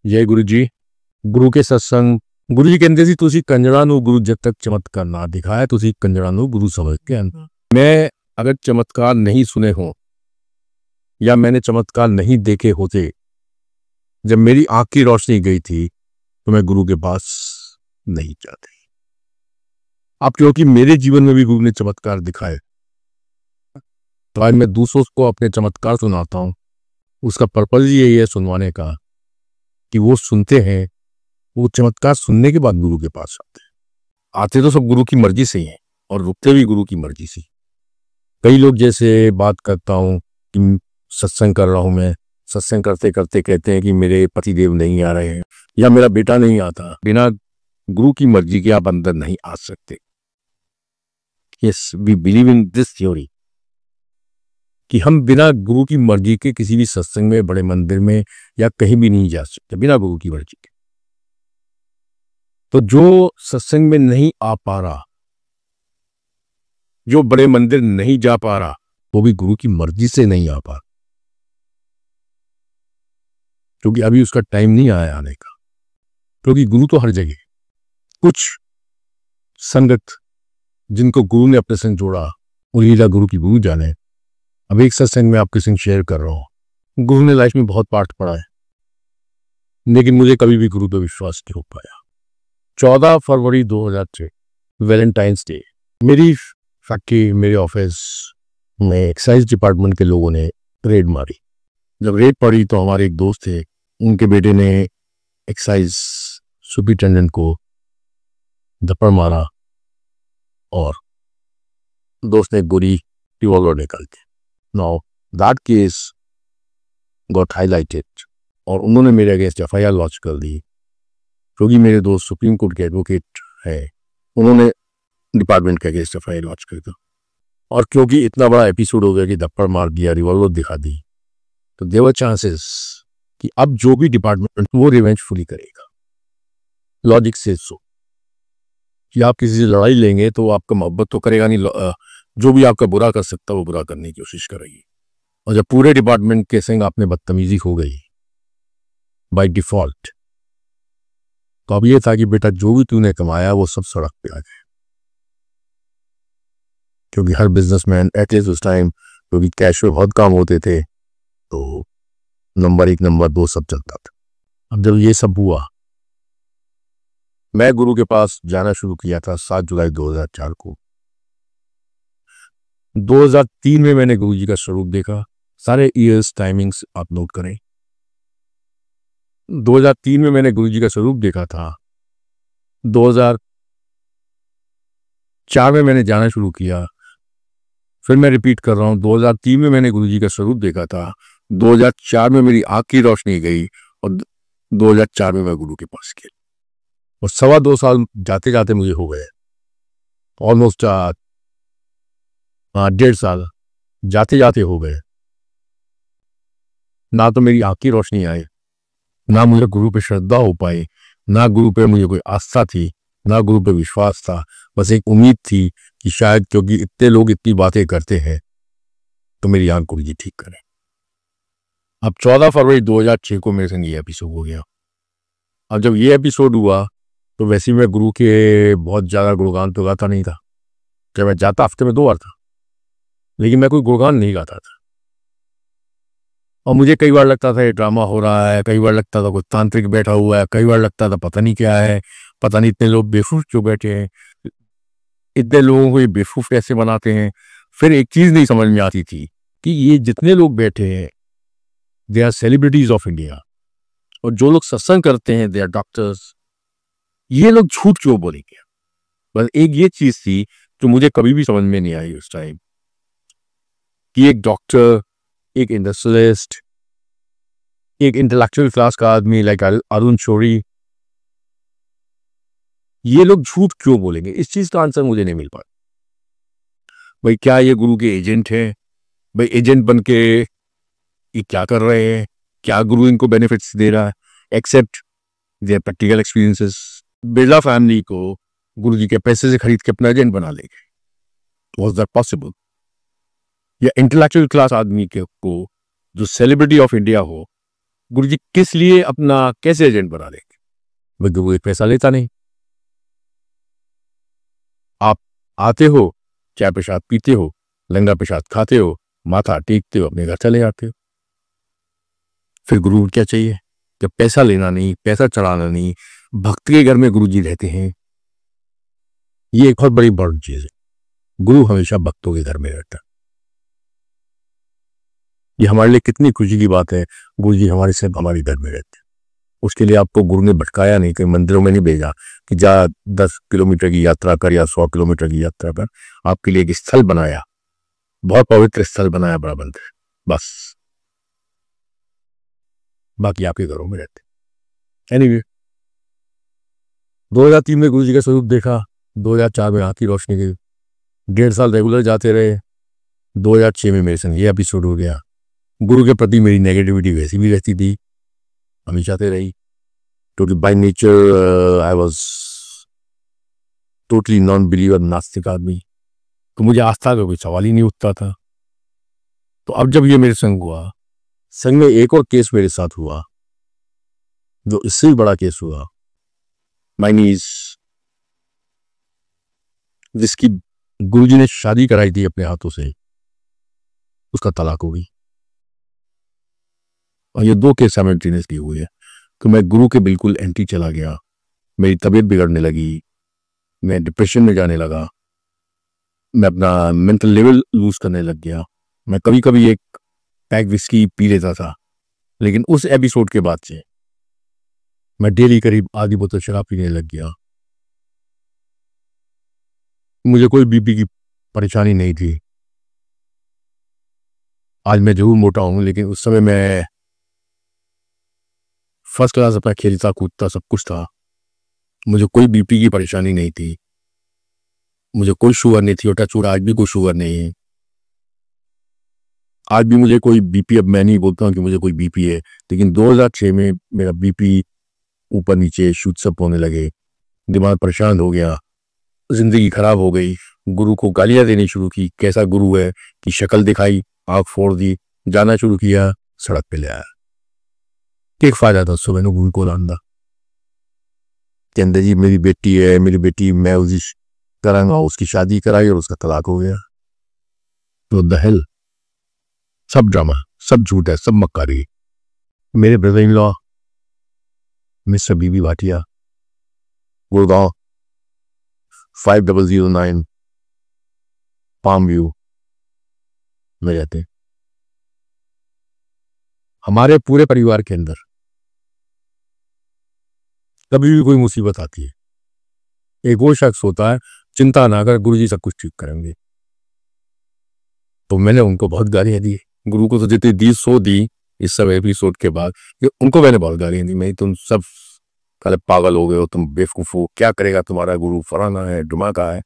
जय गुरु जी। गुरु के सत्संग गुरु जी कहते ਸੀ ਤੁਸੀਂ ਕੰਜਰਾਂ ਨੂੰ गुरु जब तक चमत्कार ना दिखाए ਤੁਸੀਂ ਕੰਜਰਾਂ ਨੂੰ गुरु समझ के आना। मैं अगर चमत्कार नहीं सुने हो या मैंने चमत्कार नहीं देखे होते, जब मेरी आंख की रोशनी गई थी तो मैं गुरु के पास नहीं जाती। अब क्योंकि मेरे जीवन में भी गुरु ने चमत्कार दिखाए तो आज मैं दूसरों को अपने चमत्कार सुनाता हूँ। उसका पर्पज यही है सुनवाने का कि वो सुनते हैं, वो चमत्कार सुनने के बाद गुरु के पास आते तो सब गुरु की मर्जी से ही हैं और रुकते भी गुरु की मर्जी से। कई लोग जैसे बात करता हूँ कि सत्संग कर रहा हूँ, मैं सत्संग करते करते कहते हैं कि मेरे पतिदेव नहीं आ रहे हैं या मेरा बेटा नहीं आता। बिना गुरु की मर्जी के आप अंदर नहीं आ सकते। Yes, we believe in this theory कि हम बिना गुरु की मर्जी के किसी भी सत्संग में, बड़े मंदिर में या कहीं भी नहीं जा सकते बिना गुरु की मर्जी के। तो जो सत्संग में नहीं आ पा रहा, जो बड़े मंदिर नहीं जा पा रहा, वो भी गुरु की मर्जी से नहीं आ पा रहा, क्योंकि अभी उसका टाइम नहीं आया आने का। क्योंकि गुरु तो हर जगह। कुछ संगत जिनको गुरु ने अपने संग जोड़ा, वो लीला गुरु की गुरु जाने। अब एक सत्संग में आपके संग शेयर कर रहा हूं। गुरु ने लाइफ में बहुत पाठ पढ़ा है, लेकिन मुझे कभी भी गुरु पर विश्वास नहीं हो पाया। 14 फरवरी 2006 वैलेंटाइंस डे, मेरी फैक्ट्री, मेरे ऑफिस में एक्साइज डिपार्टमेंट के लोगों ने रेड मारी। जब रेड पड़ी तो हमारे एक दोस्त थे, उनके बेटे ने एक्साइज सुपरिटेंडेंट को धप्पड़ मारा और दोस्त ने गोली रिवॉल्वर निकाल दी। Now that case got highlighted और उन्होंने मेरे अगेंस्ट एफआईआर लॉन्च कर दी। क्योंकि मेरे दोस्त सुप्रीम कोर्ट के एडवोकेट है, उन्होंने डिपार्टमेंट के अगेंस्ट एफआईआर लॉन्च कर दिया। और क्योंकि इतना बड़ा एपिसोड हो गया कि धप्पड़ मार दिया, रिवॉल्वर दिखा दी, तो देयर वर चांसेस कि अब जो भी डिपार्टमेंट वो रिवेंजफुली करेगा। लॉजिक से सो कि आप किसी से लड़ाई लेंगे तो आपका मोहब्बत तो करेगा नहीं, जो भी आपका बुरा कर सकता है वो बुरा करने की कोशिश करेगी। और जब पूरे डिपार्टमेंट के संग आपने बदतमीजी हो गई बाय डिफॉल्ट, तो अब ये था कि बेटा जो भी तूने कमाया वो सब सड़क पे आ जाए। क्योंकि हर बिजनेसमैन एटलीस्ट उस टाइम, क्योंकि कैश में बहुत काम होते थे, तो नंबर 1 नंबर 2 सब चलता था। अब जब ये सब हुआ, मैं गुरु के पास जाना शुरू किया था 7 जुलाई 2004 को। 2003 में मैंने गुरु जी का स्वरूप देखा। सारे ईयर्स टाइमिंग्स आप नोट करें। 2003 में मैंने गुरु जी का स्वरूप देखा था। 2004 में मैंने जाना शुरू किया। फिर मैं रिपीट कर रहा हूं, 2003 में मैंने गुरु जी का स्वरूप देखा था। 2004 में मेरी आंख की रोशनी गई और 2004 में मैं गुरु के पास गया। और 2.25 साल जाते जाते मुझे हो गए, ऑलमोस्ट 1.5 साल जाते जाते हो गए। ना तो मेरी आंख की रोशनी आई, ना मुझे गुरु पे श्रद्धा हो पाई, ना गुरु पे मुझे कोई आस्था थी, ना गुरु पे विश्वास था। बस एक उम्मीद थी कि शायद क्योंकि इतने लोग इतनी बातें करते हैं तो मेरी आंख गुरु जी ठीक करें। अब 14 फरवरी 2006 को मेरे संग ये एपिसोड हो गया। अब जब ये एपिसोड हुआ तो वैसे ही मैं गुरु के बहुत ज़्यादा गुणगान तो गाता नहीं था। जब मैं जाता हफ्ते में 2 बार था, लेकिन मैं कोई गुणगान नहीं गाता था। और मुझे कई बार लगता था ये ड्रामा हो रहा है, कई बार लगता था कोई तांत्रिक बैठा हुआ है, कई बार लगता था पता नहीं क्या है, पता नहीं इतने लोग बेवकूफ क्यों बैठे हैं, इतने लोगों को ये बेवकूफ कैसे बनाते हैं। फिर एक चीज़ नहीं समझ में आती थी कि ये जितने लोग बैठे हैं they are celebrities of India, और जो लोग सत्संग करते हैं दे आर डॉक्टर्स। ये लोग झूठ क्यों बोलेंगे? बस एक ये चीज थी जो मुझे कभी भी समझ में नहीं आई उस टाइम, कि एक डॉक्टर, एक इंडस्ट्रियलिस्ट, एक इंटेलेक्चुअल क्लास का आदमी लाइक अरुण शौरी, ये लोग झूठ क्यों बोलेंगे? इस चीज का आंसर मुझे नहीं मिल पाया। भाई क्या ये गुरु के एजेंट हैं? भाई एजेंट बन के ये क्या कर रहे हैं? क्या गुरु इनको बेनिफिट्स दे रहा है except their practical experiences? Birla family को गुरु जी के पैसे से खरीद के अपना एजेंट बना लेंगे, वाज दैट पॉसिबल? या इंटेलेक्चुअल क्लास आदमी के को जो सेलिब्रिटी ऑफ इंडिया हो, गुरु जी किस लिए अपना कैसे एजेंट बना लेंगे? भाई गुरु एक पैसा लेता नहीं। आप आते हो, चाय प्रसाद पीते हो, लंगर प्रसाद खाते हो, माथा टेकते हो, अपने घर चले जाते हो। फिर गुरु क्या चाहिए? जब पैसा लेना नहीं, पैसा चढ़ाना नहीं, भक्त के घर में गुरु जी रहते हैं, ये एक बहुत बड़ी बड़ी चीज है। गुरु हमेशा भक्तों के घर में रहता है। ये हमारे लिए कितनी खुशी की बात है, गुरु जी हमारे से हमारे घर में रहते हैं। उसके लिए आपको गुरु ने भटकाया नहीं, कहीं मंदिरों में नहीं भेजा कि जा 10 किलोमीटर की यात्रा कर या 100 किलोमीटर की यात्रा कर। आपके लिए एक स्थल बनाया, बहुत पवित्र स्थल बनाया, बड़ा मंदिर, बस। बाकी आपके घरों में रहते। एनीवे, 2003 में गुरु जी का स्वरूप देखा, 2004 में आँख की रोशनी गई, 1.5 साल रेगुलर जाते रहे, 2006 में मेरे संग ये एपिसोड हो गया। गुरु के प्रति मेरी नेगेटिविटी वैसी भी रहती थी, हमेशा से रही, क्योंकि by nature I was totally non believer, नास्तिक आदमी, तो मुझे आस्था का कोई सवाल ही नहीं उठता था। तो अब जब ये मेरे संग हुआ, संग में एक और केस मेरे साथ हुआ जो इससे भी बड़ा केस हुआ। माय नीस, जिसकी गुरुजी ने शादी कराई थी अपने हाथों से, उसका तलाक हो गई। और ये 2 केस साइमल्टेनियसली हुए हैं। तो मैं गुरु के बिल्कुल एंटी चला गया, मेरी तबीयत बिगड़ने लगी, मैं डिप्रेशन में जाने लगा, मैं अपना मेंटल लेवल लूज करने लग गया। मैं कभी कभी एक पैक विस्की पी लेता था, लेकिन उस एपिसोड के बाद से मैं डेली करीब आधी बोतल शराब पीने लग गया। मुझे कोई बीपी की परेशानी नहीं थी। आज मैं जरूर मोटा हूं, लेकिन उस समय मैं फर्स्ट क्लास अपना खेलता कूदता सब कुछ था। मुझे कोई बीपी की परेशानी नहीं थी, मुझे कोई शुगर नहीं थी, और टच वुड आज भी कोई शुगर नहीं है। आज भी मुझे कोई बीपी, अब मैं नहीं बोलता हूँ कि मुझे कोई बीपी है, लेकिन 2006 में मेरा बीपी ऊपर नीचे शूट सब होने लगे, दिमाग परेशान हो गया, जिंदगी खराब हो गई। गुरु को गालियां देनी शुरू की, कैसा गुरु है कि शक्ल दिखाई, आंख फोड़ दी, जाना शुरू किया, सड़क पे ले आया। एक फायदा था सुबह ने गुरु को लाना, कहते जी मेरी बेटी है, मेरी बेटी, मैं उसकी करांगा, उसकी शादी कराई और उसका तलाक हो गया। तो द हेल, सब ड्रामा, सब झूठ है, सब मक्कारी। मेरे brother in law mister B B Bhatia, Gurgaon 5009 palm view में रहते हैं। हमारे पूरे परिवार के अंदर कभी भी कोई मुसीबत आती है, एक वो शख्स होता है, चिंता ना कर गुरु जी सब कुछ ठीक करेंगे। तो मैंने उनको बहुत गालियां दी, गुरु को तो जितनी दी सो दी इस सब एपिसोड के बाद, उनको मैंने बहुत गालियां दी। मैं, तुम सब कल पागल हो गए हो, तुम बेवकूफ हो, क्या करेगा तुम्हारा गुरु, फलाना है, धमाका है।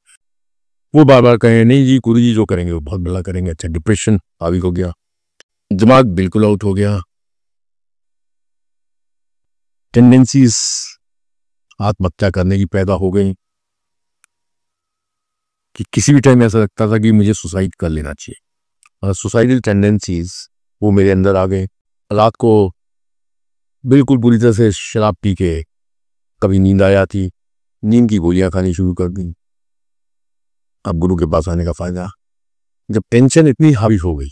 वो बार बार कहे नहीं जी गुरु जी जो करेंगे वो बहुत भला करेंगे। अच्छा, डिप्रेशन हावी हो गया, दिमाग बिल्कुल आउट हो गया, टेंडेंसीज आत्महत्या करने की पैदा हो गई, कि किसी भी टाइम ऐसा लगता था कि मुझे सुसाइड कर लेना चाहिए। और सुसाइडल टेंडेंसीज वो मेरे अंदर आ गए। रात को बिल्कुल पूरी तरह से शराब पी के कभी नींद आ जाती, नींद की गोलियां खानी शुरू कर दी। अब गुरु के पास आने का फायदा, जब टेंशन इतनी हावी हो गई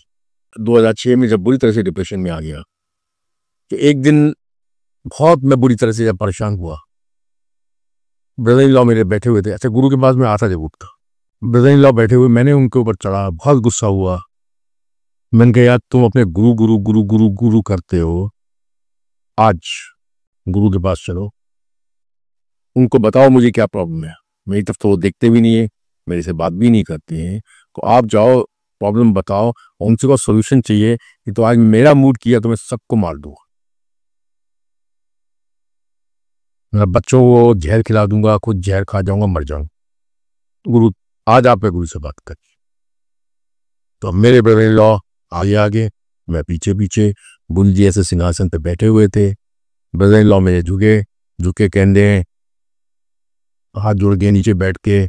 2006 में, जब बुरी तरह से डिप्रेशन में आ गया, कि एक दिन बहुत मैं बुरी तरह से जब परेशान हुआ, ब्रदर इन लॉ मेरे बैठे हुए थे। अच्छा, गुरु के पास में आता जरूर था, ब्रदर इन लॉ बैठे हुए, मैंने उनके ऊपर चढ़ा, बहुत गुस्सा हुआ। मैंने कहा यार तुम अपने गुरु गुरु गुरु गुरु गुरु करते हो, आज गुरु के पास चलो, उनको बताओ मुझे क्या प्रॉब्लम है। मेरी तरफ तो वो देखते भी नहीं है, मेरे से बात भी नहीं करते हैं। तो आप जाओ, प्रॉब्लम बताओ, और उनसे को सोल्यूशन चाहिए। कि तो आज मेरा मूड किया तो मैं सबको मार दूंगा, मैं बच्चों को जहर खिला दूंगा, खुद जहर खा जाऊंगा, मर जाऊंगा। गुरु आज आप गुरु से बात करिए। तो मेरे ब्रदर इन लॉ आगे आगे, मैं पीछे पीछे, गुरु जी ऐसे सिंहासन पे बैठे हुए थे। ब्रदर इन लॉ मेरे झुके झुके कहते हैं, हाथ जोड़ के नीचे बैठ के,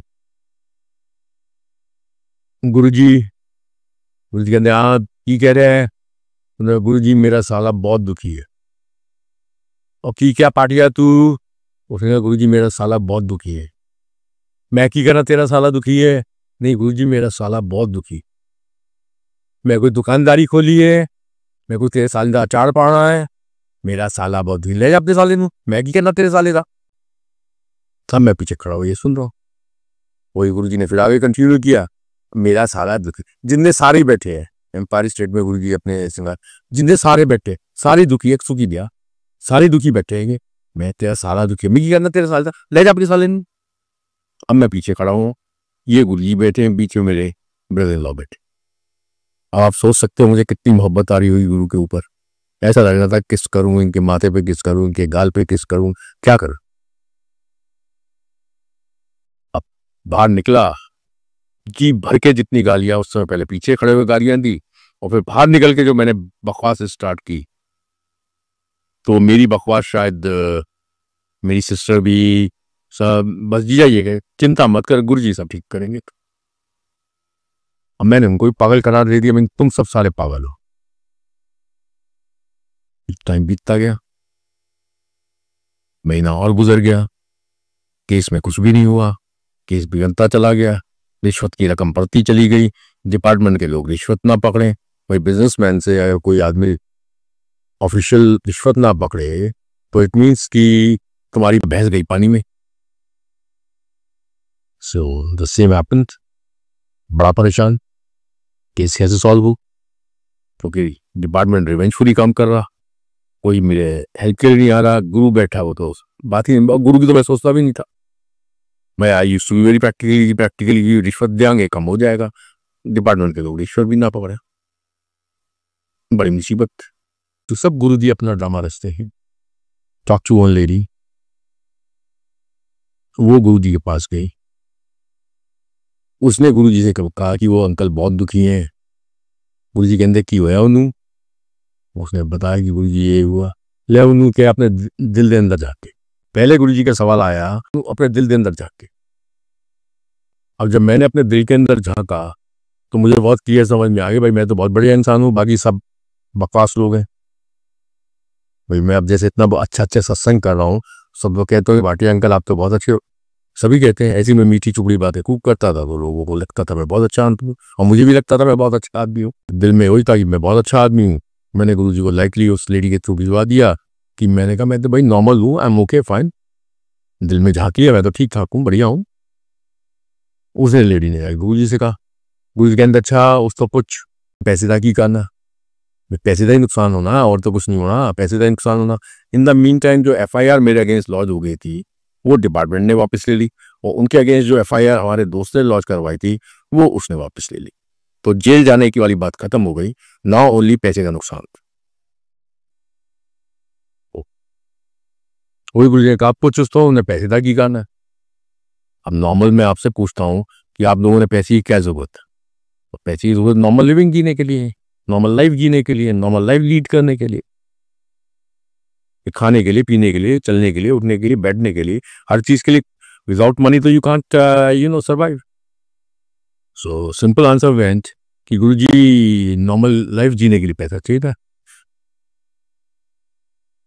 गुरु जी कहते हैं हाँ की कह रहे हैं। गुरु जी मेरा साला बहुत दुखी है, और की क्या पाटिया तू? उसने कहा गुरुजी मेरा साला बहुत दुखी है। मैं की करा तेरा साला दुखी है? नहीं गुरुजी मेरा साला बहुत दुखी, मैं कोई दुकानदारी खोली है, मैं कोई तेरे साले का अचार पाना है, मेरा साला बहुत दुखी, ले जा अपने साले नू, मैं की करना तेरे साले का। तब मैं पीछे खड़ा हुआ ये सुन रहा हूँ। वही गुरुजी ने फिर आगे कंटिन्यू किया, मेरा साला दुखी, जितने सारे बैठे हैं एम्पायर स्टेट में गुरुजी अपने सिंगार, जितने सारे बैठे सारे दुखी, एक सुखी दिया, सारे दुखी बैठे हैं, मैं तेरा साला दुखी, मैं की करना तेरे साले का, ले जा अपने साले नू। अब मैं पीछे खड़ा हूँ, ये गुरुजी बैठे हैं, बीच में मेरे ब्रदर इन लॉ बैठे। अब आप सोच सकते हो मुझे कितनी मोहब्बत आ रही हुई गुरु के ऊपर। ऐसा लग रहा था किस करूं, इनके माथे पे किस करूं, इनके गाल पे किस करूं, क्या करूं। अब बाहर निकला, जी भर के जितनी गालियां उस समय पहले पीछे खड़े हुए गालियां दी, और फिर बाहर निकल के जो मैंने बकवास स्टार्ट की, तो मेरी बकवास शायद मेरी सिस्टर भी सब बस जी जाइए, चिंता मत कर गुरुजी सब ठीक करेंगे। अब मैंने उनको भी पागल करार दे दिया, तुम सब सारे पागल हो। टाइम बीतता गया, महीना और गुजर गया, केस में कुछ भी नहीं हुआ, केस बिगड़ता चला गया, रिश्वत की रकम बढ़ती चली गई, डिपार्टमेंट के लोग रिश्वत ना पकड़े, कोई बिजनेसमैन से या कोई आदमी ऑफिशियल रिश्वत ना पकड़े तो इट मीन्स कि तुम्हारी भैंस गई पानी में। सो द सेम हैपेंड, बड़ा परेशान, केस कैसे सॉल्व हो, क्योंकि डिपार्टमेंट रिवेंजफुली काम कर रहा, कोई मेरे हेल्प के लिए नहीं आ रहा, गुरु बैठा हो तो बात ही नहीं, गुरु की तो मैं सोचता भी नहीं था। मैं I used to be very practically रिश्वत देंगे कम हो जाएगा, डिपार्टमेंट के लोग रिश्वत भी ना पकड़े, बड़ी मुसीबत। तो सब गुरु जी अपना ड्रामा रचते हैं। टॉक टू वन लेडी, वो गुरु जी के पास गई, उसने गुरु जी से कहा कि वो अंकल बहुत दुखी हैं। गुरु जी कहते की होया उन्होंने, उसने बताया कि गुरु जी ये हुआ, ले उन्होंने क्या अपने दिल के अंदर जाके, पहले गुरु जी का सवाल आया तो अपने दिल के अंदर जाके। अब जब मैंने अपने दिल के अंदर झांका तो मुझे बहुत क्लियर समझ में आ गया, भाई मैं तो बहुत बढ़िया इंसान हूँ, बाकी सब बकवास लोग हैं। भाई मैं अब जैसे इतना अच्छा सत्संग कर रहा हूँ, सब लोग कहते हो भाटिया अंकल आप तो बहुत अच्छे हो, सभी कहते हैं, ऐसी मैं मीठी चुपड़ी बातें खूब करता था तो लोगों को लगता था मैं बहुत अच्छा आदमी हूँ, और मुझे भी लगता था मैं बहुत अच्छा आदमी हूँ, दिल में वही था कि मैं बहुत अच्छा आदमी हूँ। मैंने गुरुजी को लाइकली उस लेडी के थ्रू भिजवा दिया कि मैंने कहा मैं तो भाई नॉर्मल हूँ, आई एम ओके फाइन, दिल में झांकी है, मैं तो ठीक ठाक हूँ, बढ़िया हूँ। उसने लेडी ने गुरुजी से कहा, गुरुजी कहते अच्छा उस तो कुछ पैसे का की करना, पैसे का ही नुकसान होना और तो कुछ नहीं होना, पैसे का नुकसान होना। इन द मीन टाइम जो FIR मेरे अगेंस्ट लॉन्च हो गई थी वो डिपार्टमेंट ने वापस ले ली, और उनके अगेंस्ट जो FIR हमारे दोस्त ने लॉन्च करवाई थी वो उसने वापस ले ली। तो जेल जाने की वाली बात खत्म हो गई, नाउ ओनली पैसे का नुकसान। वही गुरु जी आप पूछ तो उन्हें पैसे का की करना है। अब नॉर्मल मैं आपसे पूछता हूँ कि आप लोगों ने पैसे की क्या जरूरत है? तो पैसे की जरूरत नॉर्मल लिविंग जीने के लिए, नॉर्मल लाइफ जीने के लिए, नॉर्मल लाइफ लीड करने के लिए, खाने के लिए, पीने के लिए, चलने के लिए, उठने के लिए, बैठने के लिए, हर चीज के लिए। विदाउट मनी तो you can't survive. So simple answer went कि गुरुजी नॉर्मल लाइफ जीने के लिए पैसा चाहिए था।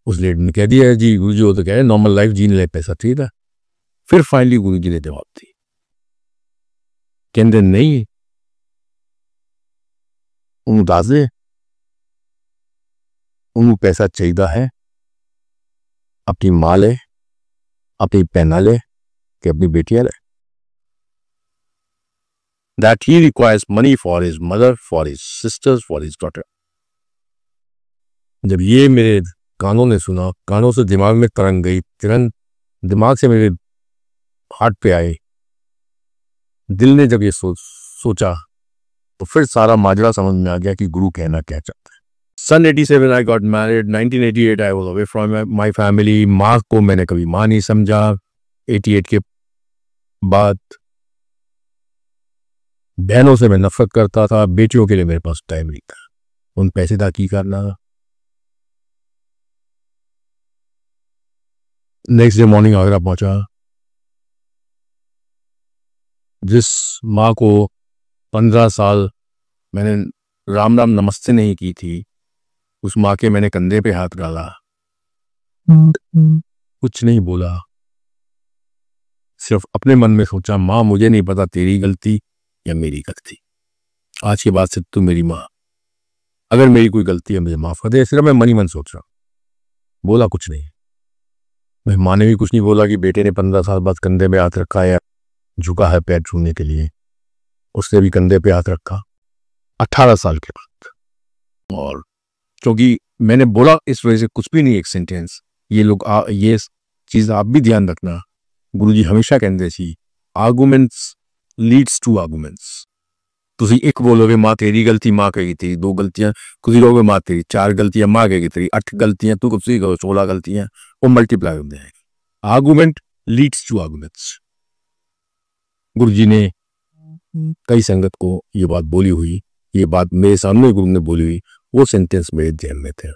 उस लेडी ने कह दिया जी गुरुजी वो तो कह रहे नॉर्मल लाइफ जीने के लिए पैसा चाहिए था। फिर फाइनली गुरुजी ने जवाब दी, कहते नहीं उन्होंने दस दे, उन्होंने पैसा चाहिए है अपनी माँ ले, अपनी भैन ले, कि अपनी बेटियां ले। That he requires money for his mother, for his sisters, for his daughter. जब ये मेरे कानों ने सुना, कानों से दिमाग में तरंग गई, तुरंत दिमाग से मेरे हार्ट पे आए, दिल ने जब ये सोचा तो फिर सारा माजरा समझ में आ गया कि गुरु कहना क्या चाहता है। सन 87 I got married, 1988 I was away from my family। माँ को मैंने कभी माँ नहीं समझा। 88 के बाद बहनों से मैं नफरत करता था, बेटियों के लिए मेरे पास टाइम नहीं था, उन पैसे का की करना। नेक्स्ट डे मॉर्निंग आगरा पहुंचा, जिस माँ को 15 साल मैंने राम राम नमस्ते नहीं की थी, उस माँ के मैंने कंधे पे हाथ डाला, कुछ नहीं बोला, सिर्फ अपने मन में सोचा, माँ मुझे नहीं पता तेरी गलती या मेरी गलती, आज के बाद से तू मेरी माँ, अगर मेरी कोई गलती है मुझे माफ कर दे। सिर्फ मैं मन ही मन सोच रहा, बोला कुछ नहीं। मैं माँ ने भी कुछ नहीं बोला कि बेटे ने 15 साल बाद कंधे पे हाथ रखा है, झुका है पैर छूने के लिए, उसने भी कंधे पे हाथ रखा 18 साल के बाद। और क्योंकि मैंने बोला इस वजह से कुछ भी नहीं, एक सेंटेंस, ये लोग ये चीज आप भी ध्यान रखना, गुरुजी हमेशा कहते सी आर्गूमेंट्स लीड्स टू आर्गूमेंट्स। तुसी एक बोलोगे माँ तेरी गलती, माँ कहेगी तेरी 2 गलतियां, कुछ कहोगे माँ तेरी 4 गलतियां, माँ कहेगी तेरी 8 गलतियां, तू कुछ कहो 16 गलतियां, वो मल्टीप्लाई होते हैं। Argument leads to arguments. Guruji ने कई संगत को ये बात बोली हुई, ये बात मेरे सामने गुरु ने बोली हुई, वो सेंटेंस मेरे ध्यान में थे।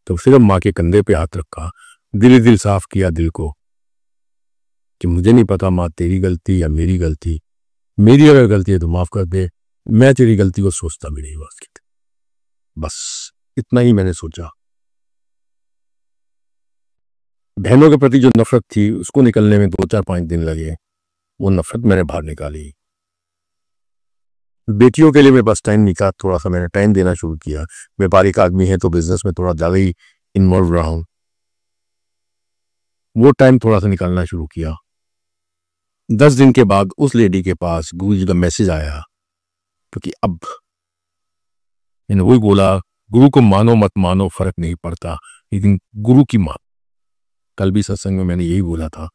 तो सिर्फ माँ के कंधे पे हाथ रखा, दिल साफ किया दिल को कि मुझे नहीं पता माँ तेरी गलती या मेरी गलती, मेरी अगर गलती है तो माफ कर दे, मैं तेरी गलती को सोचता भी नहीं बस इतना ही मैंने सोचा। बहनों के प्रति जो नफरत थी उसको निकलने में 2-4-5 दिन लगे, वो नफरत मैंने बाहर निकाली। बेटियों के लिए मेरे पास टाइम निकाल, थोड़ा सा मैंने टाइम देना शुरू किया। व्यापारिक आदमी है तो बिजनेस में थोड़ा ज्यादा ही इन्वॉल्व रहा हूं, वो टाइम थोड़ा सा निकालना शुरू किया। 10 दिन के बाद उस लेडी के पास गुरु जी का मैसेज आया, क्योंकि अब मैंने वही बोला, गुरु को मानो मत मानो फर्क नहीं पड़ता, लेकिन गुरु की मान। कल भी सत्संग में मैंने यही बोला था,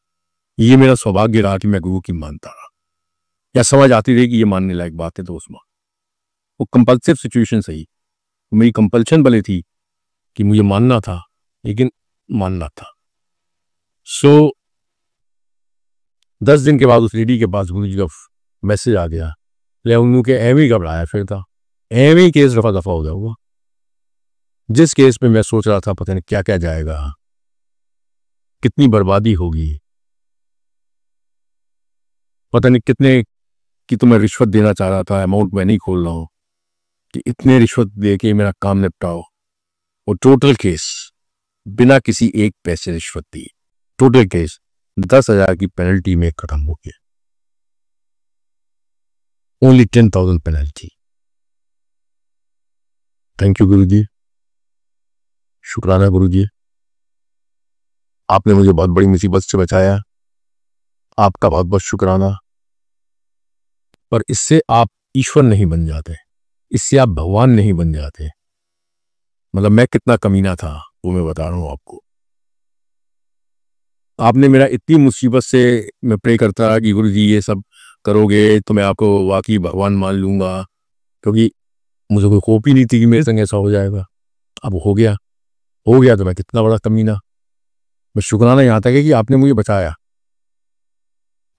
ये मेरा सौभाग्य रहा कि मैं गुरु की मानता रहा, या समझ आती रही कि ये मानने लायक बात है तो उसमें वो कंपल्सिव सिचुएशन सही, मेरी कंपल्शन भले थी कि मुझे मानना था, लेकिन मानना था। सो 10 दिन के बाद उस लेडी के पास गुरु जी का मैसेज आ गया, ले उन्होंने के एवं ही घबराया फिर था, एवं ही केस रफा दफा हो जाऊंगा। जिस केस में मैं सोच रहा था पता नहीं क्या क्या जाएगा, कितनी बर्बादी होगी, पता नहीं कितने की तो मैं रिश्वत देना चाह रहा था, अमाउंट मैं नहीं खोल रहा हूं कि इतने रिश्वत दे के मेरा काम निपटाओ। और टोटल केस बिना किसी एक पैसे रिश्वत दी, टोटल केस 10,000 की पेनल्टी में खत्म हो गया। Only 10,000 penalty. थैंक यू गुरु जी, शुक्राना गुरु जी, आपने मुझे बहुत बड़ी मुसीबत से बचाया, आपका बहुत बहुत शुक्राना। पर इससे आप ईश्वर नहीं बन जाते, इससे आप भगवान नहीं बन जाते। मतलब मैं कितना कमीना था वो मैं बता रहा हूं आपको। आपने मेरा इतनी मुसीबत से, मैं प्रे करता रहा कि गुरु जी ये सब करोगे तो मैं आपको वाकई भगवान मान लूंगा, क्योंकि मुझे कोई होप ही नहीं थी कि मेरे संग ऐसा हो जाएगा। अब हो गया तो मैं कितना बड़ा कमीना। बस शुक्राना यहाँ तक है कि आपने मुझे बचाया।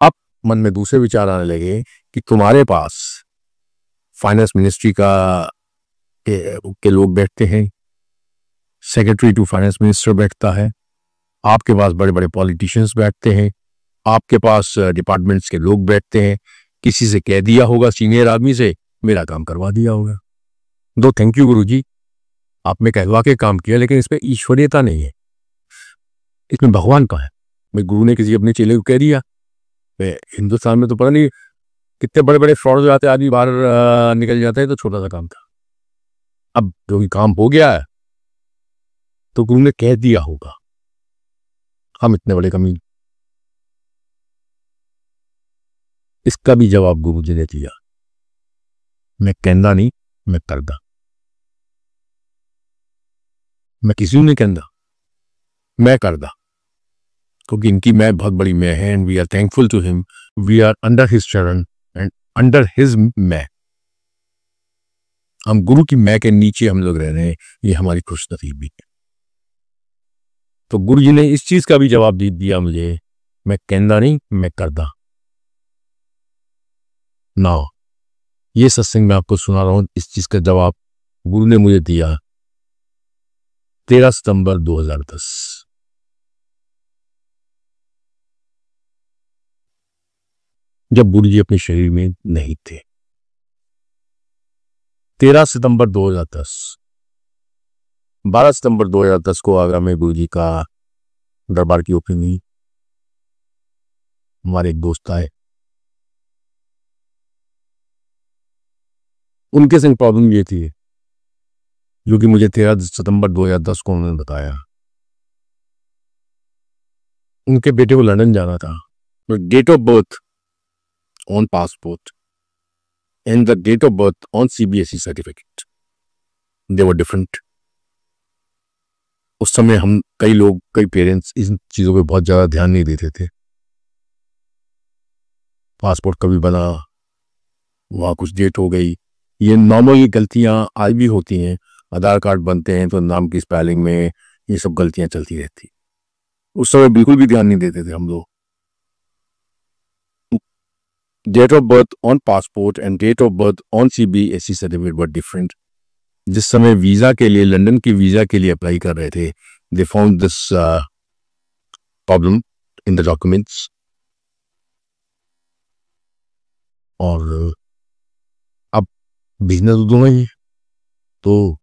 अब मन में दूसरे विचार आने लगे कि तुम्हारे पास फाइनेंस मिनिस्ट्री के लोग बैठते हैं, सेक्रेटरी टू फाइनेंस मिनिस्टर बैठता है, आपके पास बड़े बड़े पॉलिटिशियंस बैठते हैं, आपके पास डिपार्टमेंट्स के लोग बैठते हैं, किसी से कह दिया होगा सीनियर आदमी से, मेरा काम करवा दिया होगा। दो थैंक यू गुरु जी, आपने कहलवा के काम किया, लेकिन इसमें ईश्वरीयता नहीं है, इसमें भगवान का है। भाई गुरु ने किसी अपने चेले को कह दिया, हिंदुस्तान में तो पता नहीं कितने बड़े बड़े फ्रॉड हो जाते, आदमी बाहर निकल जाते हैं, तो छोटा सा काम था। अब जो भी काम हो गया है तो गुरु ने कह दिया होगा, हम इतने बड़े कमी। इसका भी जवाब गुरु जी ने दिया, मैं कहना नहीं, मैं करदा। मैं किसी को नहीं कहता, मैं करदा, क्योंकि इनकी मैं बहुत बड़ी मैं है, and we are thankful to him, we are under his चरण एंड अंडर हिज मैं। हम गुरु की मैं के नीचे हम लोग रह रहे हैं, ये हमारी खुशनसीबी है। तो गुरु जी ने इस चीज का भी जवाब दे दिया मुझे, मैं कहना नहीं, मैं करदा। ना ये सत्संग में आपको सुना रहा हूं, इस चीज का जवाब गुरु ने मुझे दिया 13 सितंबर 2010। जब गुरु जी अपने शरीर में नहीं थे, 13 सितंबर 2010। 12 सितंबर 2010 को आगरा में गुरु जी का दरबार की ओपनिंग हुई। हमारे एक दोस्त आए, उनके संग प्रॉब्लम ये थी, जो कि मुझे 13 सितंबर 2010 को उन्होंने बताया। उनके बेटे को लंदन जाना था, तो date of birth on passport and the date of birth on CBSE certificate, they were different. उस समय हम कई पेरेंट्स इन चीज़ों पे बहुत ज़्यादा ध्यान नहीं देते थे। पासपोर्ट कभी बना, वहाँ कुछ डेट हो गई, ये नॉर्मल गलतियाँ आज भी होती हैं। आधार कार्ड बनते हैं तो नाम की स्पेलिंग में ये सब गलतियाँ चलती रहती। उस समय बिल्कुल भी ध्यान नहीं देते थे हम लोग। Date of birth on passport and date of birth on CBSE certificate were different. जिस समय वीज़ा के लिए, लंदन की वीज़ा के लिए अप्लाई कर रहे थे, they found this problem in the documents. और अब बिजनेस दोनों ही, तो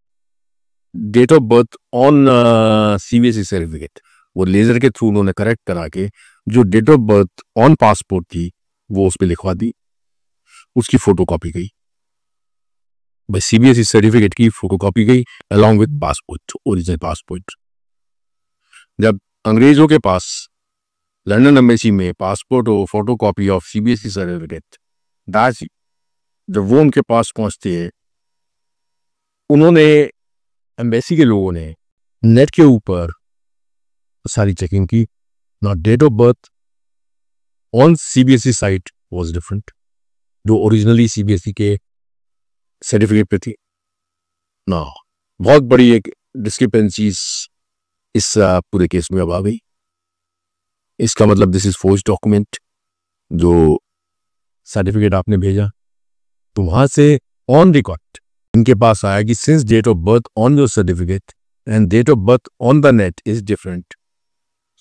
date of birth on CBSE certificate वो लेजर के थ्रू उन्होंने करेक्ट करा के जो date of birth on passport थी वो उस पर लिखवा दी, उसकी फोटोकॉपी गई। भाई CBSE सर्टिफिकेट की फोटोकॉपी गई along with passport, original passport. जब अंग्रेजों के पास लंदन एम्बेसी में पासपोर्ट और फोटोकॉपी ऑफ CBSE सर्टिफिकेट, दास जब वो उनके पास पहुंचते हैं, उन्होंने, एम्बेसी के लोगों ने नेट के ऊपर सारी चेकिंग की। ना date of birth on CBSE site was different, जो ओरिजिनली CBSE के सर्टिफिकेट पे थी ना। बहुत बड़ी एक डिस्क्रिपेंसीज इस पूरे केस में अब आ गई। इसका मतलब दिस इज फोर्ज डॉक्यूमेंट। जो सर्टिफिकेट आपने भेजा तो वहां से ऑन रिकॉर्ड इनके पास आया कि since date of birth on your certificate and date of birth on the net is different,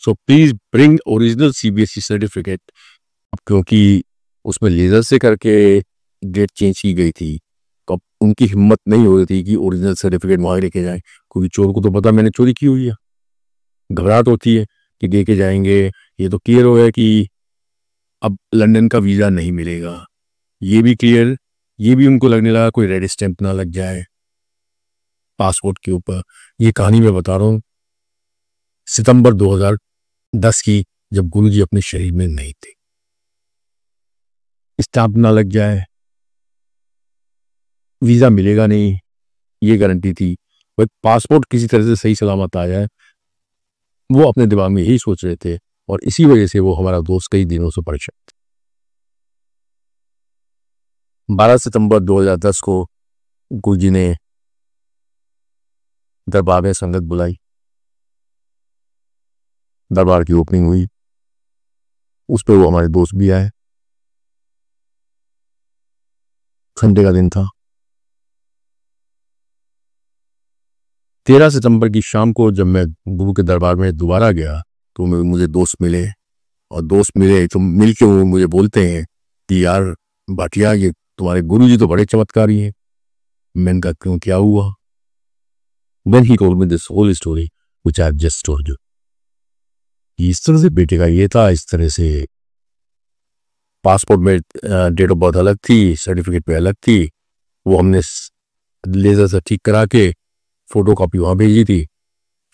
so please bring original CBSE certificate. क्योंकि उसमें लेजर से करके डेट चेंज की गई थी, तो अब उनकी हिम्मत नहीं हो रही थी कि ओरिजिनल सर्टिफिकेट वहां लेके जाए, क्योंकि चोर को तो पता मैंने चोरी की हुई है। घबराहट होती है कि लेके जाएंगे, ये तो क्लियर हो गया कि अब लंदन का वीज़ा नहीं मिलेगा। ये भी क्लियर, ये भी उनको लगने लगा कोई रेड स्टैंप ना लग जाए पासपोर्ट के ऊपर। ये कहानी मैं बता रहा हूँ सितंबर 2010 की, जब गुरुजी अपने शरीर में नहीं थे। स्टैंप ना लग जाए, वीज़ा मिलेगा नहीं, ये गारंटी थी। बट पासपोर्ट किसी तरह से सही सलामत आ जाए, वो अपने दिमाग में यही सोच रहे थे, और इसी वजह से वो हमारा दोस्त कई दिनों से परेशान था। 12 सितंबर 2010 को गुरुजी ने दरबार में संगत बुलाई, दरबार की ओपनिंग हुई, उस पर वो हमारे दोस्त भी आए। संडे का दिन था। 13 सितंबर की शाम को जब मैं गुरु के दरबार में दोबारा गया तो मुझे दोस्त मिले, और दोस्त मिले तो मिल के वो मुझे बोलते हैं कि यार भाटिया, ये तुम्हारे गुरुजी तो बड़े चमत्कारी हैं। मैंने कहा क्यों, क्या हुआ? Then he told me this whole story which I have just told you। इस तरह से बेटे का ये था, इस तरह से पासपोर्ट में डेट ऑफ बर्थ अलग थी, सर्टिफिकेट पे अलग थी। वो हमने लेजर से ठीक करा के फोटोकॉपी वहाँ भेजी थी।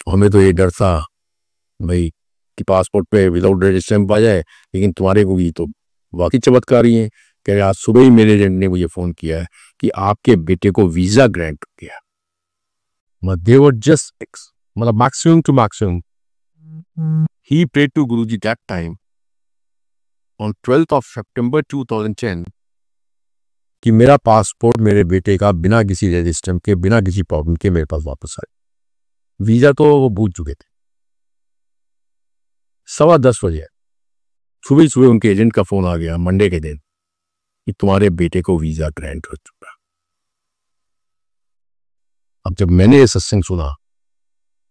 हमें तो ये डर था भाई कि पासपोर्ट पे विदाउट रेड स्टैंप आ जाए, लेकिन तुम्हारे को भी तो वाकई चमत्कारी हैं। कह रहे आज सुबह ही मेरे एजेंट ने मुझे फ़ोन किया है कि आपके बेटे को वीज़ा ग्रांट हो गया। They were just मतलब maximum to maximum। He prayed to Guruji that time on 12th of September 2010 कि मेरा पासपोर्ट मेरे बेटे का बिना किसी रेड स्टैंप के, बिना किसी प्रॉब्लम के मेरे पास वापस आए। वीज़ा तो वो भूल चुके थे। 10:15 बजे सुबह सुबह उनके एजेंट का फ़ोन आ गया मंडे के दिन कि तुम्हारे बेटे को वीज़ा ग्रांट हो चुका। अब जब मैंने ये सत्संग सुना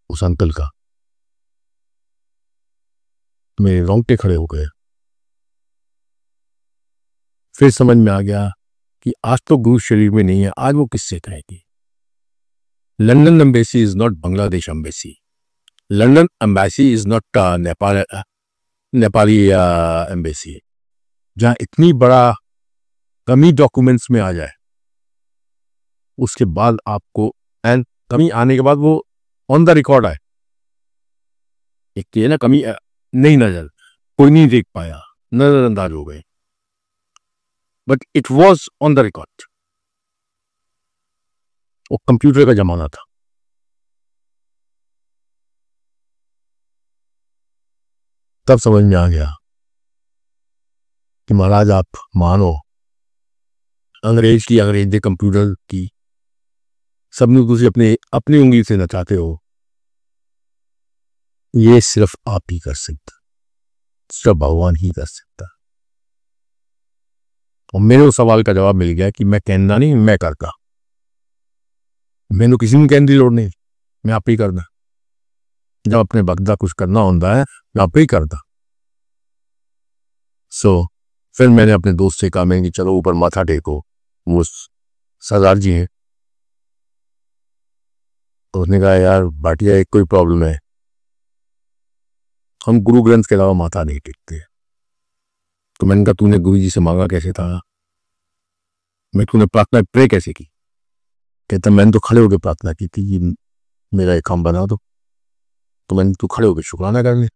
उस अंकल का, मेरे रोंगटे खड़े हो गए। फिर समझ में आ गया कि आज तो गुरु शरीर में नहीं है, आज वो किससे कहेगी। London embassy is not Bangladesh embassy. London embassy is not Nepali embassy, जहां इतनी बड़ा कमी डॉक्यूमेंट्स में आ जाए, उसके बाद आपको एंड कमी आने के बाद वो ऑन द रिकॉर्ड आए। एक तो ये ना कमी नहीं नजर, कोई नहीं देख पाया, नजरअंदाज हो गए, but it was on the record. वो कंप्यूटर का जमाना था। तब समझ में आ गया कि महाराज आप मानो अंग्रेज की अंग्रेजी कंप्यूटर की सबने तुझे अपनी उंगली से नचाते हो, ये सिर्फ आप ही कर सकते, सिर्फ भगवान ही कर सकता। और मेरे उस सवाल का जवाब मिल गया कि मैं कहना नहीं, मैं करता। मैंने किसी ने कहने की लोड़ नहीं, मैं आप ही करना। जब अपने बगदा कुछ करना होता है मैं आप ही करता। फिर मैंने अपने दोस्त से कहा, मैं कि चलो ऊपर माथा टेको, वो सरदार जी हैं। तो उसने कहा यार भाटिया एक कोई प्रॉब्लम है, हम गुरु ग्रंथ के अलावा माथा नहीं टेकते। तो मैंने कहा तूने गुरु जी से मांगा कैसे था, मैं तूने प्रार्थना प्रे कैसे की? कहता मैंने तो खड़े होकर प्रार्थना की थी कि मेरा एक काम बना दो। तो मैंने तू खड़े होकर शुक्राना कर ले,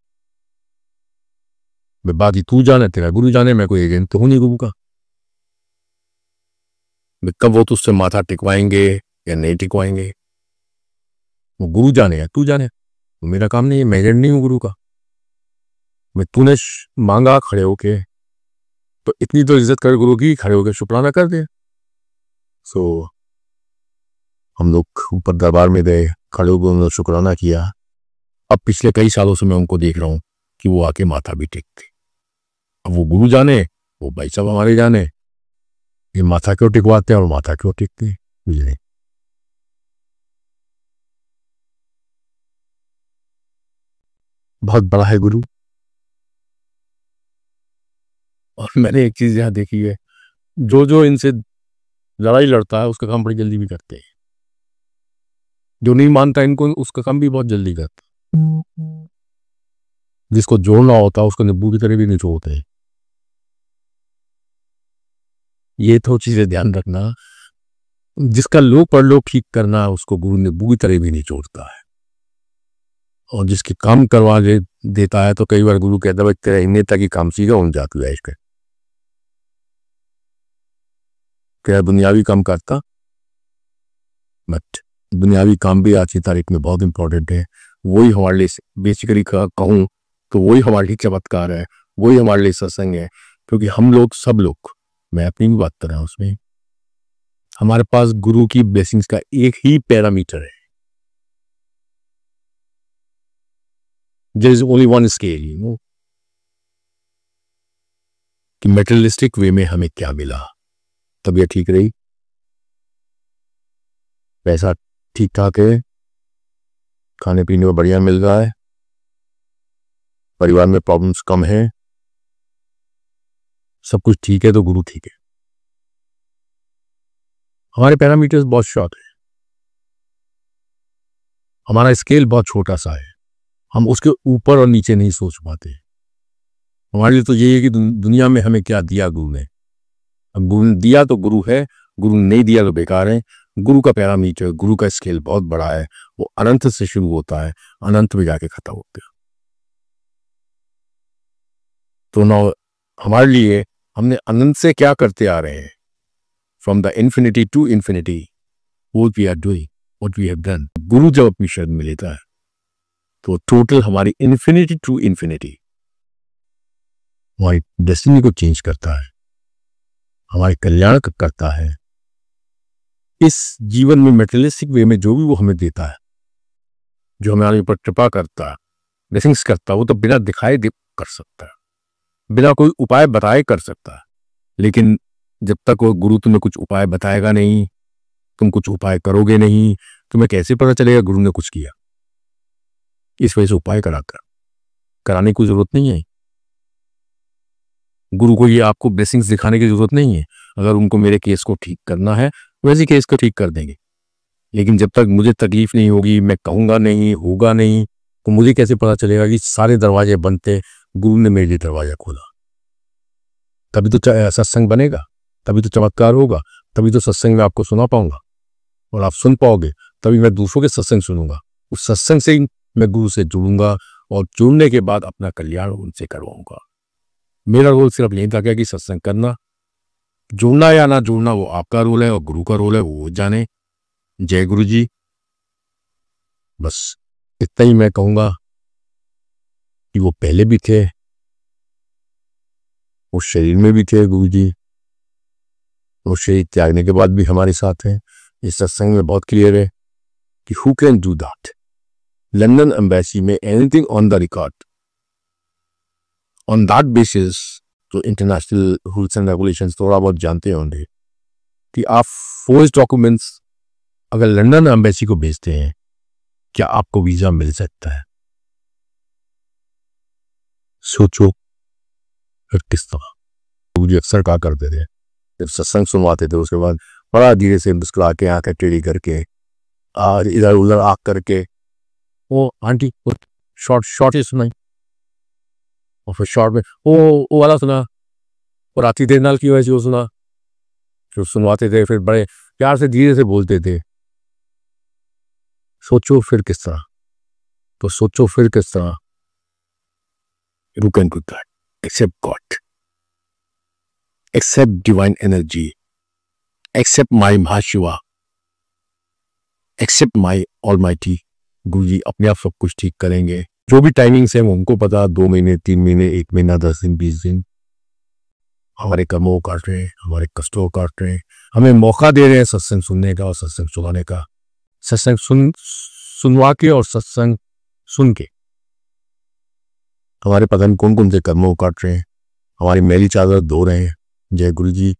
बात ही तू जाने, तेरा गुरु जाने, मैं कोई एजेंट तो हूं नहीं गुरु का। कब वो तुझसे माथा टिकवाएंगे या नहीं टिकवाएंगे वो गुरु जाने या तू जाने, वो मेरा काम नहीं है, मैं एजेंट नहीं हूं गुरु का। मैं तूने मांगा खड़े होके, तो इतनी तो इज्जत कर गुरु की, खड़े होके शुक्राना कर दे। हम लोग ऊपर दरबार में गए, खड़े होकर उन्होंने शुक्राना किया। अब पिछले कई सालों से मैं उनको देख रहा हूं कि वो आके माथा भी टेकते। अब वो गुरु जाने, वो भाई साहब हमारे जाने, ये माथा क्यों टिकवाते हैं और माथा क्यों टेकते, मुझे नहीं। बहुत बड़ा है गुरु। और मैंने एक चीज यहां देखी है, जो इनसे लड़ाई लड़ता है उसका काम बड़ी जल्दी भी करते हैं, जो नहीं मानता इनको उसका काम भी बहुत जल्दी करता। जिसको जोड़ना होता है उसको नींबू की तरह भी निचोड़ते हैं। ये तो चीजें ध्यान रखना, जिसका लोक परलोक ठीक करना उसको गुरु नींबू की तरह भी निचोड़ता है, और जिसके काम करवा देता है तो कई बार गुरु कहता है तेरा नेता की काम सीखा उन जाती है इसके, क्या दुनियावी काम करता, बट दुनियावी काम भी आज की तारीख में बहुत इंपॉर्टेंट है। वही हमारे लिए बेसिकली कहूँ तो वही हमारे लिए चमत्कार है, वही हमारे लिए सत्संग है। क्योंकि हम लोग सब लोग, मैं अपनी भी बात कर रहा हूं उसमें, हमारे पास गुरु की ब्लेसिंग्स का एक ही पैरामीटर है, there is only one scale, you know, कि मेटेरियलिस्टिक वे में हमें क्या मिला। तबीयत ठीक रही, पैसा ठीक ठाक है, खाने पीने में बढ़िया मिल रहा है, परिवार में प्रॉब्लम्स कम है, सब कुछ ठीक है, तो गुरु ठीक है। हमारे पैरामीटर्स बहुत शॉर्ट है, हमारा स्केल बहुत छोटा सा है, हम उसके ऊपर और नीचे नहीं सोच पाते। हमारे लिए तो यही है कि दुनिया में हमें क्या दिया गुरु ने। अब गुरु ने दिया तो गुरु है, गुरु ने नहीं दिया तो बेकार है। गुरु का पैरामीटर, गुरु का स्केल बहुत बड़ा है, वो अनंत से शुरू होता है, अनंत में जाके खत्म होता है। तो ना हमारे लिए हमने अनंत से क्या करते आ रहे हैं, from the infinity to infinity, what we are doing, what we have done. गुरु जब अपनी शरण में लेता है तो टोटल हमारी इन्फिनिटी टू इन्फिनिटी, हमारी डेस्टिनी को चेंज करता है, हमारे कल्याण करता है। इस जीवन में मेटेरियलिस्टिक वे में जो भी वो हमें देता है, जो हमारे ऊपर कृपा करता है, ब्लेसिंग्स करता है, वो तो बिना दिखाए कर सकता है, बिना कोई उपाय बताए कर सकता है। लेकिन जब तक वो गुरु तुम्हें कुछ उपाय बताएगा नहीं, तुम कुछ उपाय करोगे नहीं, तुम्हें कैसे पता चलेगा गुरु ने कुछ किया। इस वजह से उपाय कराने की जरूरत नहीं है। गुरु को ये आपको ब्लेसिंग्स दिखाने की जरूरत नहीं है। अगर उनको मेरे केस को ठीक करना है वैसे केस को ठीक कर देंगे, लेकिन जब तक मुझे तकलीफ नहीं होगी, मैं कहूंगा नहीं, होगा नहीं, तो मुझे कैसे पता चलेगा कि सारे दरवाजे बंद थे, गुरु ने मेरे लिए दरवाजा खोला? तभी तो सत्संग बनेगा, तभी तो चमत्कार होगा, तभी तो सत्संग में आपको सुना पाऊंगा और आप सुन पाओगे, तभी मैं दूसरों के सत्संग सुनूंगा। उस सत्संग से ही मैं गुरु से जुड़ूंगा और जुड़ने के बाद अपना कल्याण उनसे करवाऊंगा। मेरा रोल सिर्फ यही था कि सत्संग करना, जुड़ना या ना जुड़ना वो आपका रोल है और गुरु का रोल है, वो जाने। जय गुरु जी। बस इतना ही मैं कहूंगा कि वो पहले भी थे, वो शरीर में भी थे गुरु जी, वो शरीर त्यागने के बाद भी हमारे साथ हैं। इस सत्संग में बहुत क्लियर है कि who can do that. London embassy में anything on the record, on that basis तो इंटरनेशनल रूल्स एंड रेगुलेशंस थोड़ा बहुत जानते होंगे कि आप फोर्स डॉक्यूमेंट्स अगर लंदन एम्बेसी को भेजते हैं, क्या आपको वीजा मिल सकता है? सोचो फिर किस तरह। मुझे अक्सर कहा करते थे जब सत्संग सुनवाते थे, उसके बाद बड़ा धीरे से मुस्कुरा के आंखें टेढ़ी करके इधर उधर आग करके, वो आंटी वो शॉर्ट ही सुनाई और फिर शॉर्ट में वो वाला सुना और आती देर नाल की वजह से वो सुना, जो सुनवाते थे फिर बड़े प्यार से धीरे से बोलते थे। सोचो फिर किस तरह, तो सोचो फिर किस तरह। You can do that except God, except divine energy, except my Mahashiva, except my almighty. Guru ji अपने आप सब कुछ ठीक करेंगे। जो भी टाइमिंग्स है वो उनको पता, 2 महीने 3 महीने 1 महीना 10 दिन 20 दिन हमारे कर्मों को काट रहे हैं, हमारे कष्टों को काट रहे हैं, हमें मौका दे रहे हैं सत्संग सुनने का और सत्संग सुनाने का। सत्संग सुनवा के और सत्संग सुन के हमारे पता नहीं कौन कौन से कर्मों को काट रहे हैं, हमारी मैली चादर धो रहे हैं। जय गुरु जी।